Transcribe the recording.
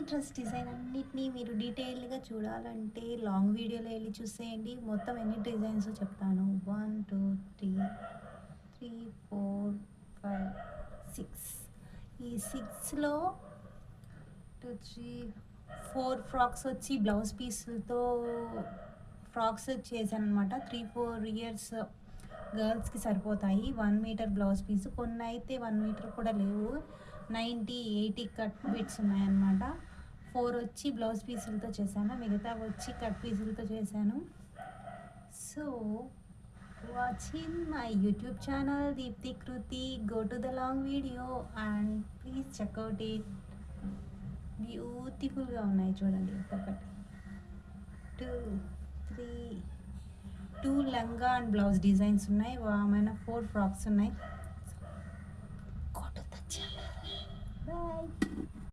Dress design అన్నిటిని మీరు డీటెయిల్డ్‌గా చూడాలంటే లాంగ్ వీడియోలో ఎళ్లి చూసేయండి. మొత్తం ఎన్ని డిజైన్సో చెప్తాను. 1, 2, 3, 4, 5, 6. ఈ 6లో 2, 3, 4 ఫ్రాక్స్ వచ్చి బ్లౌజ్ పీసులతో ఫ్రాక్స్ చేశాననమాట. 3, 4 ఇయర్స్ గర్ల్స్‌కి సరిపోతాయి. 1 మీటర్ బ్లౌజ్ పీస్. కొన్నయితే 1 మీటర్ కూడా లేవు. 90, 80 కట్ బిట్స్ ఉన్నాయన్నమాట. 4 వచ్చి బ్లౌజ్ పీసులతో చేశాను. మిగతావి వచ్చి కట్ పీసులతో చేశాను. So watching my YouTube channel Deepthi Kruti. Go to the long video and please check out it. బ్యూటిఫుల్గా ఉన్నాయి చూడండి. ఒక్కొక్కటి 2, 3, 2 లంగా అండ్ బ్లౌజ్ డిజైన్స్ ఉన్నాయి. ఏమైనా 4 ఫ్రాక్స్ ఉన్నాయి.